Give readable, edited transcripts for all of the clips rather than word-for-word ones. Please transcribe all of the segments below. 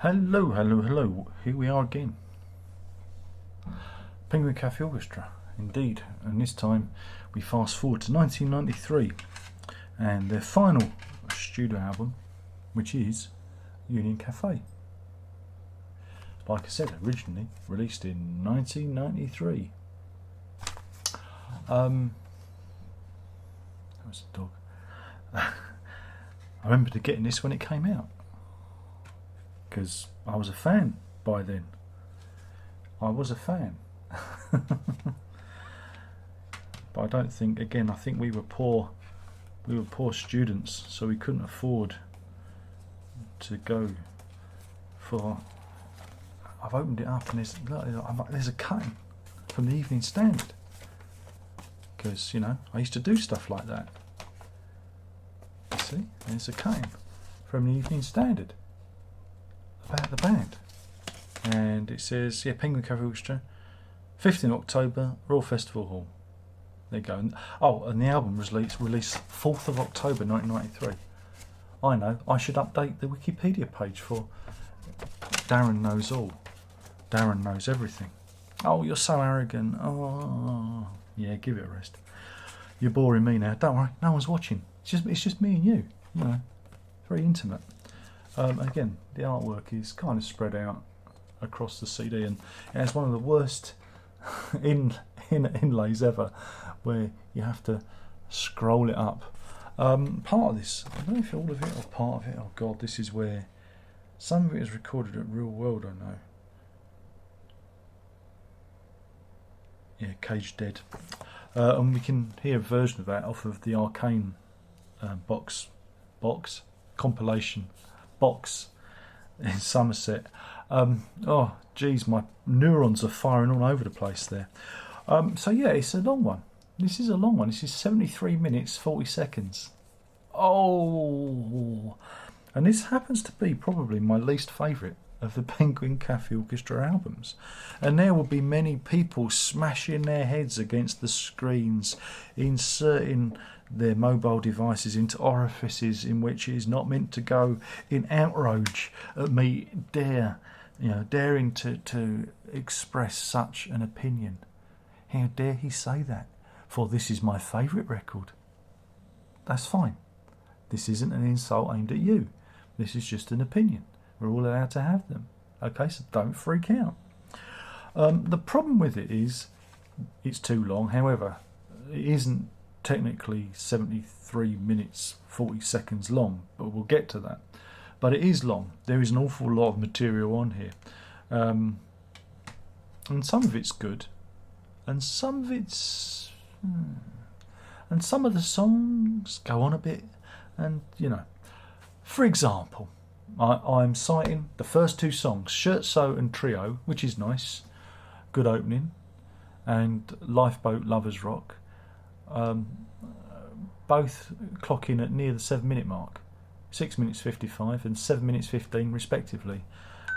Hello, hello, hello. Here we are again. Penguin Cafe Orchestra, indeed. And this time we fast forward to 1993 and their final studio album, which is Union Cafe. Like I said, originally released in 1993. That was a dog. I remember getting this when it came out, because I was a fan by then. I was a fan. But I don't think, again, I think we were poor students, so we couldn't afford to go for... I've opened it up and there's a cutting from the Evening Standard, because, you know, I used to do stuff like that. See, there's a cutting from the Evening Standard about the band, and it says, yeah, Penguin Cafe Orchestra, 15th October, Royal Festival Hall. There you go. Oh, and the album was released 4th of October 1993. I know, I should update the Wikipedia page for Darren knows all. Darren knows everything. Oh, you're so arrogant. Oh, yeah, give it a rest. You're boring me now. Don't worry, no one's watching. It's just me and you. You know, very intimate. Again, the artwork is kind of spread out across the CD, and it has one of the worst inlays ever, where you have to scroll it up. Part of this, I don't know if all of it or part of it. Oh God, this is where some of it is recorded at Real World. I know. Yeah, Cage Dead, and we can hear a version of that off of the Arcane box compilation box in Somerset. Oh geez, my neurons are firing all over the place there. So yeah, it's a long one. This is a long one. This is 73 minutes 40 seconds. Oh, and this happens to be probably my least favourite of the Penguin Cafe Orchestra albums, and there will be many people smashing their heads against the screens, inserting their mobile devices into orifices in which it is not meant to go, in outrage at me daring to express such an opinion. How dare he say that? For this is my favourite record. That's fine. This isn't an insult aimed at you. This is just an opinion. We're all allowed to have them. Okay, so don't freak out. The problem with it is it's too long. However, it isn't technically 73 minutes 40 seconds long, but we'll get to that. But it is long. There is an awful lot of material on here, and some of it's good, and some of it's and some of the songs go on a bit, and you know, for example, I'm citing the first two songs, Scherzo and Trio, which is nice, good opening, and Lifeboat Lovers Rock, both clocking at near the 7-minute mark, 6 minutes 55 and 7 minutes 15 respectively.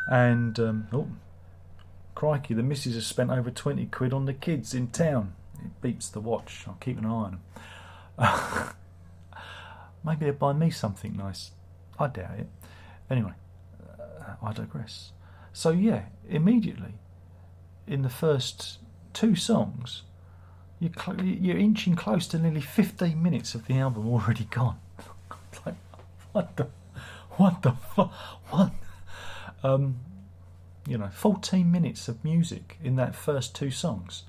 And oh crikey, the missus has spent over 20 quid on the kids in town. It beeps the watch. I'll keep an eye on them. Maybe they'll buy me something nice. I doubt it. Anyway, I digress. So yeah, immediately in the first two songs, you're inching close to nearly 15 minutes of the album already gone. Like, what the fuck? What? 14 minutes of music in that first two songs.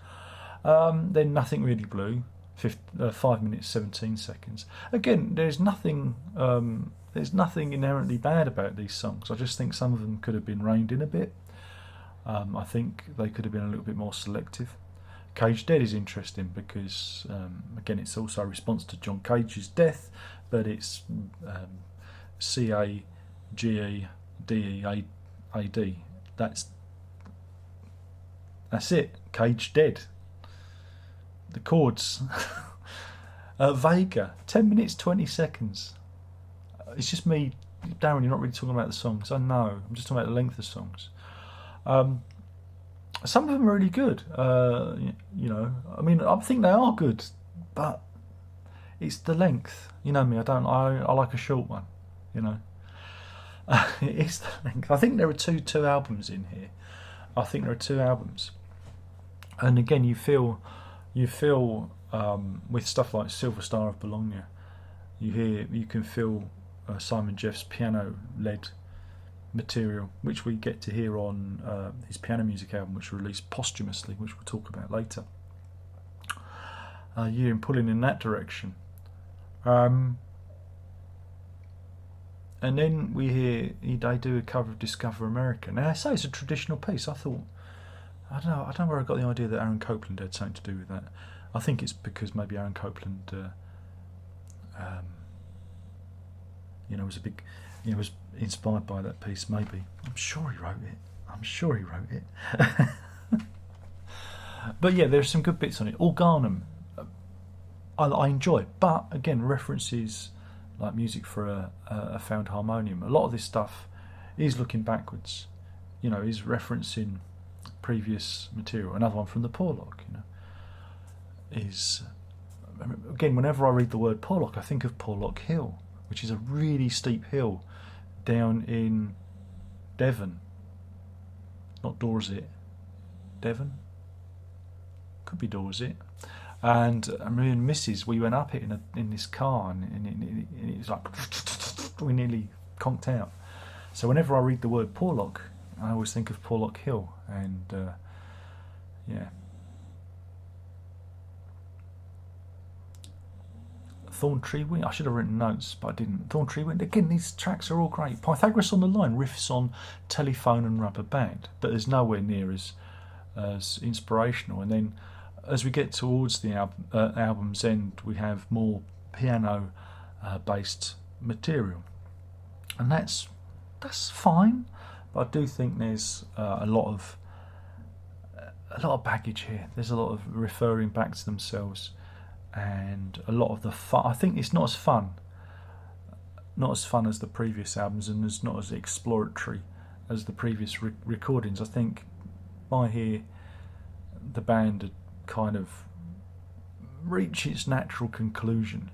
Then Nothing Really Blue, 5 minutes 17 seconds. Again, there's nothing inherently bad about these songs. I just think some of them could have been reined in a bit. I think they could have been a little bit more selective. Cage Dead is interesting because, again, it's also a response to John Cage's death, but it's CAGEDEAD. That's it. Cage Dead. The chords. Vega, 10 minutes 20 seconds. It's just me, Darren. You're not really talking about the songs. I know. I'm just talking about the length of songs. Some of them are really good. You know, I mean, I think they are good, but it's the length. You know me. I like a short one. You know. it is the length. I think there are two albums in here. I think there are two albums, and again, you feel with stuff like Silver Star of Bologna, you can feel Simon Jeff's piano-led material, which we get to hear on his piano music album, which was released posthumously, which we'll talk about later. You hear him pulling in that direction. And then we hear they do a cover of Discover America. Now, I say it's a traditional piece. I don't know where I got the idea that Aaron Copland had something to do with that. I think it's because maybe Aaron Copland, was inspired by that piece. Maybe. I'm sure he wrote it. But yeah, there's some good bits on it. Organum, I enjoy, but again, references like music for a found harmonium. A lot of this stuff is looking backwards, is referencing previous material. Another one from the Porlock, is, again, whenever I read the word Porlock, I think of Porlock Hill, which is a really steep hill down in Devon. Not Dorset. Devon? Could be Dorset. And me and Mrs. we went up it in this car, and it was like we nearly conked out. So whenever I read the word Porlock, I always think of Porlock Hill, and yeah. Thorn Tree Wind. I should have written notes, but I didn't. Thorn Tree Wind. Again, these tracks are all great. Pythagoras on the Line riffs on Telephone and Rubber Band, but there's nowhere near as inspirational. And then, as we get towards the album's end, we have more piano-based material, and that's fine. But I do think there's a lot of baggage here. There's a lot of referring back to themselves, and a lot of the fun. I think it's not as fun as the previous albums, and it's not as exploratory as the previous recordings. I think by here, the band had kind of reach its natural conclusion,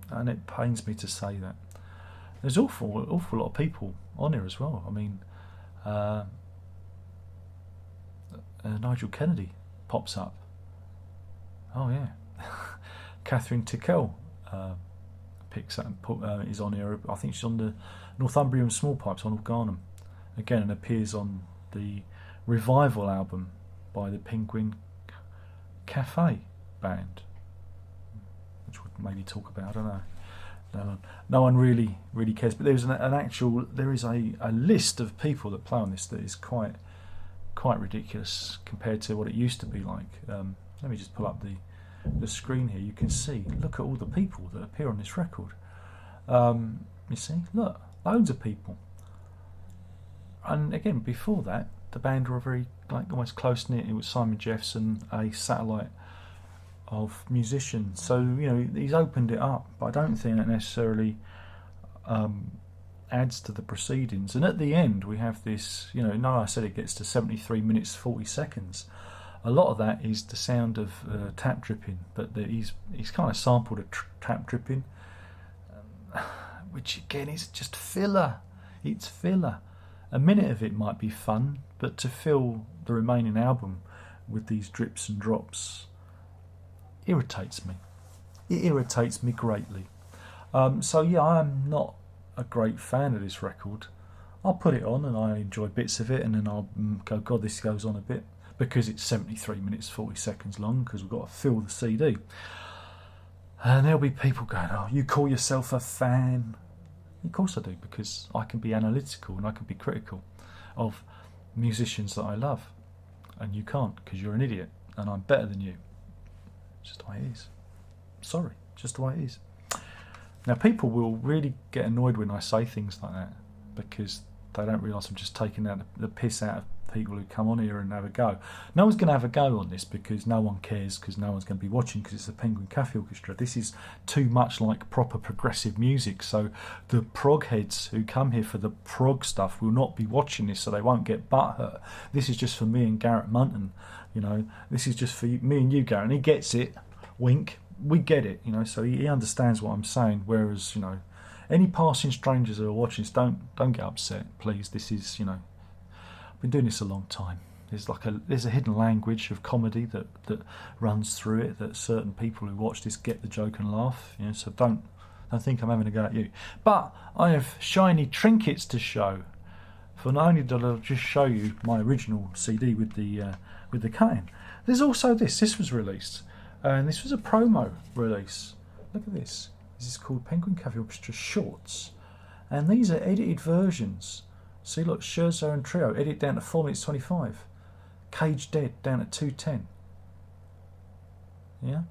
and it pains me to say that. There's awful lot of people on here as well. I mean, Nigel Kennedy pops up. Oh yeah. Catherine Tickell picks up and is on here. I think she's on the Northumbrian Small Pipes on Organum again, and appears on the Revival album by the Penguin Cafe band, which we'll maybe talk about. I don't know. No one really cares. But there's there is a list of people that play on this that is quite ridiculous compared to what it used to be like. Let me just pull up the screen here. You can see. Look at all the people that appear on this record. You see, look, loads of people. And again, before that, the band were very almost close knit. It was Simon Jeffs and a satellite of musicians. So he's opened it up, but I don't think that necessarily adds to the proceedings. And at the end, we have this. I said it gets to 73 minutes 40 seconds. A lot of that is the sound of tap dripping, but he's kind of sampled a tap dripping, which again is just filler. It's filler. A minute of it might be fun, but to fill the remaining album with these drips and drops irritates me. It irritates me greatly. So yeah, I'm not a great fan of this record. I'll put it on and I enjoy bits of it, and then I'll go, God, this goes on a bit, because it's 73 minutes 40 seconds long, because we've got to fill the CD. And there'll be people going, oh, you call yourself a fan? Of course I do, because I can be analytical and I can be critical of musicians that I love, and you can't, because you're an idiot and I'm better than you. It's just the way it is. Sorry, just the way it is. Now, people will really get annoyed when I say things like that, because they don't realise I'm just taking the piss out of people who come on here and have a go. No one's going to have a go on this, because no one cares, because no one's going to be watching, because it's the Penguin Cafe Orchestra. This is too much like proper progressive music, so the prog heads who come here for the prog stuff will not be watching this, so they won't get butthurt. This is just for me and Garrett Munton. This is just for me and you, Garrett, and he gets it. Wink. We get it. So he understands what I'm saying, whereas Any passing strangers who are watching this, don't get upset, please. This is, you know, I've been doing this a long time. There's a hidden language of comedy that runs through it, that certain people who watch this get the joke and laugh. You know, so don't think I'm having a go at you. But I have shiny trinkets to show. For not only did I just show you my original CD with the cutting, there's also this. This was released, and this was a promo release. Look at this. This is called Penguin Cafe Orchestra Shorts, and these are edited versions. See, look, Scherzo and Trio, edit down to 4 minutes 25. Cage Dead down at 2:10. Yeah.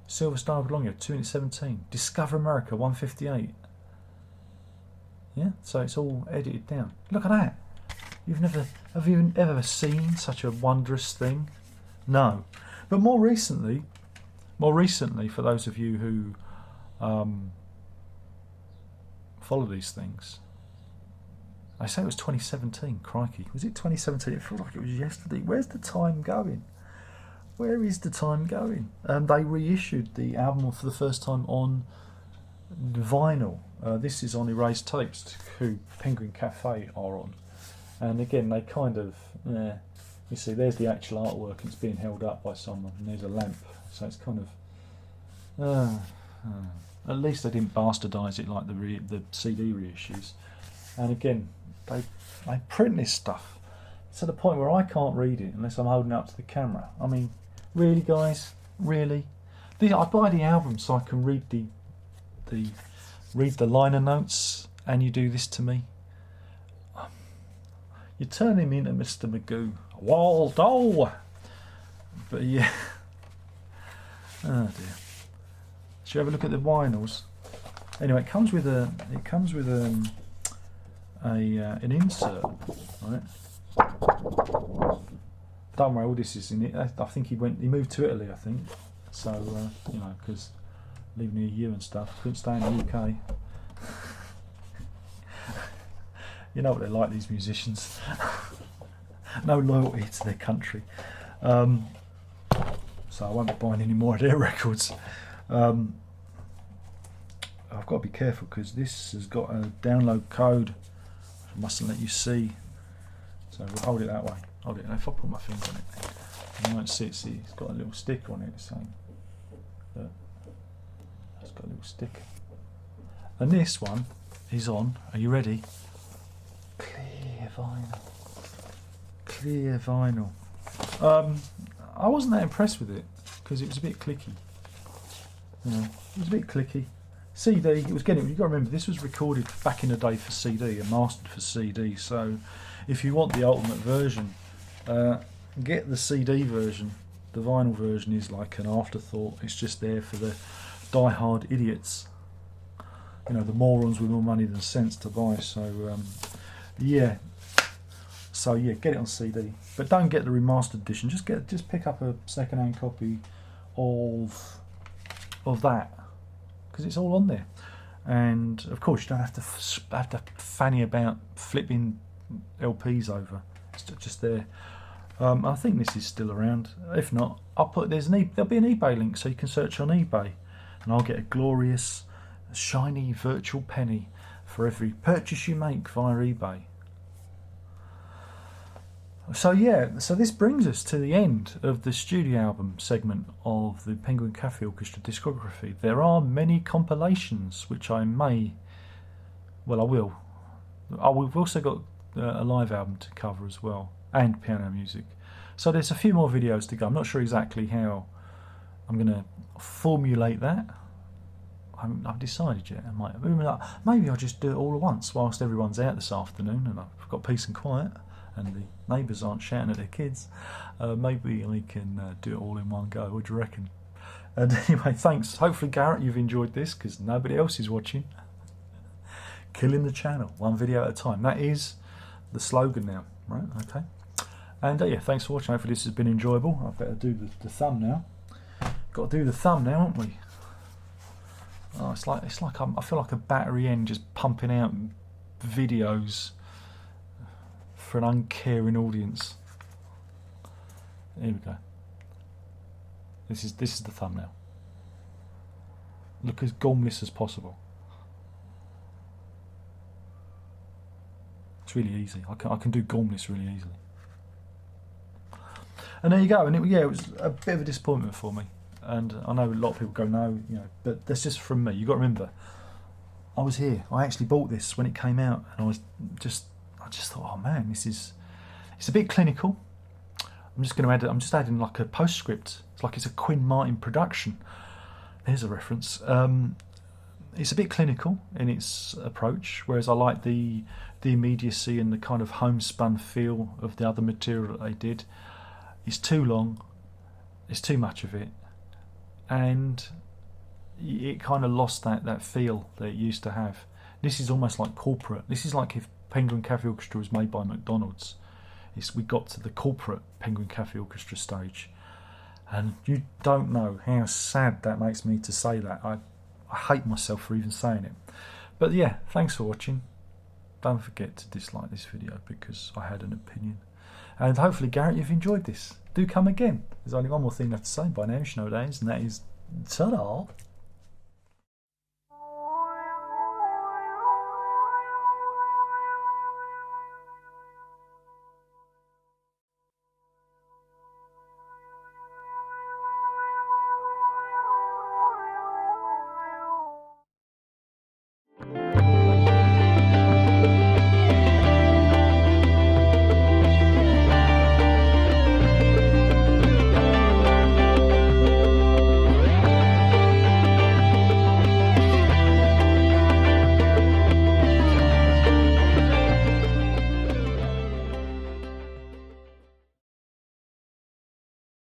Silver Star Bologna 2 minutes 17. Discover America 1:58. Yeah, so it's all edited down. Look at that. Have you ever seen such a wondrous thing? No. But more recently, for those of you who follow these things, I say it was 2017, crikey. Was it 2017? It feels like it was yesterday. Where's the time going? Where is the time going? They reissued the album for the first time on vinyl. This is on erased tapes, who Penguin Cafe are on. And again, they kind of, you see, there's the actual artwork, and it's being held up by someone, and there's a lamp. So it's kind of, at least they didn't bastardise it like the CD reissues. And again, they print this stuff to the point where I can't read it unless I'm holding it up to the camera. I mean, really, guys, really? I buy the album so I can read the liner notes, and you do this to me. You turn him into Mr. Magoo, Waldo. But yeah, oh dear. Should you have a look at the vinyls? Anyway, it comes with an insert, right? Don't worry, all this is in it. I think he moved to Italy, I think. So you know, because leaving the EU and stuff, couldn't stay in the UK. You know what they're like, these musicians. No loyalty to their country. So I won't be buying any more of their records. I've got to be careful because this has got a download code. I mustn't let you see. So we'll hold it that way. Hold it. And if I put my finger on it, you won't see it. See, it's got a little sticker on it saying that it's got a little sticker. And this one is on. Are you ready? Clear vinyl. Clear vinyl. I wasn't that impressed with it because it was a bit clicky. You know, it was a bit clicky. CD, it was getting. You've got to remember, this was recorded back in the day for CD and mastered for CD. So, if you want the ultimate version, get the CD version. The vinyl version is like an afterthought. It's just there for the die-hard idiots. You know, the morons with more money than sense to buy. So, yeah. So yeah, get it on CD, but don't get the remastered edition. Just pick up a second-hand copy of that, because it's all on there. And of course, you don't have to fanny about flipping LPs over. It's just there. I think this is still around. If not, there'll be an eBay link, so you can search on eBay, and I'll get a glorious, shiny virtual penny for every purchase you make via eBay. So yeah, so this brings us to the end of the studio album segment of the Penguin Cafe Orchestra discography. There are many compilations which I will. We've also got a live album to cover as well, and piano music. So there's a few more videos to go. I'm not sure exactly how I'm going to formulate that. I haven't decided yet. Maybe I'll just do it all at once whilst everyone's out this afternoon and I've got peace and quiet, and the neighbours aren't shouting at their kids. Maybe we can do it all in one go. What do you reckon? And anyway, thanks. Hopefully, Garrett, you've enjoyed this, because nobody else is watching. Killing the channel, one video at a time. That is the slogan now, right? Okay. And yeah, thanks for watching. Hopefully this has been enjoyable. I better do the thumb now. Got to do the thumb now, haven't we? Oh, it's like I feel like a battery end just pumping out videos for an uncaring audience. Here we go. This is the thumbnail. Look as gormless as possible. It's really easy. I can do Gormless really easily. And there you go. And it was a bit of a disappointment for me. And I know a lot of people go, no, you know, but that's just from me. You've got to remember, I was here. I actually bought this when it came out, and I just thought, oh man, it's a bit clinical. I'm just adding like a postscript. It's like it's a Quinn Martin production. There's a reference. It's a bit clinical in its approach, whereas I like the immediacy and the kind of homespun feel of the other material that they did. It's too long. It's too much of it. And it kind of lost that feel that it used to have. This is almost like corporate. This is like if Penguin Cafe Orchestra was made by McDonald's. We got to the corporate Penguin Cafe Orchestra stage, and you don't know how sad that makes me to say that. I hate myself for even saying it. But yeah, thanks for watching. Don't forget to dislike this video because I had an opinion. And hopefully, Garrett, you've enjoyed this. Do come again. There's only one more thing left to say by now, nowadays, and that is ta-da!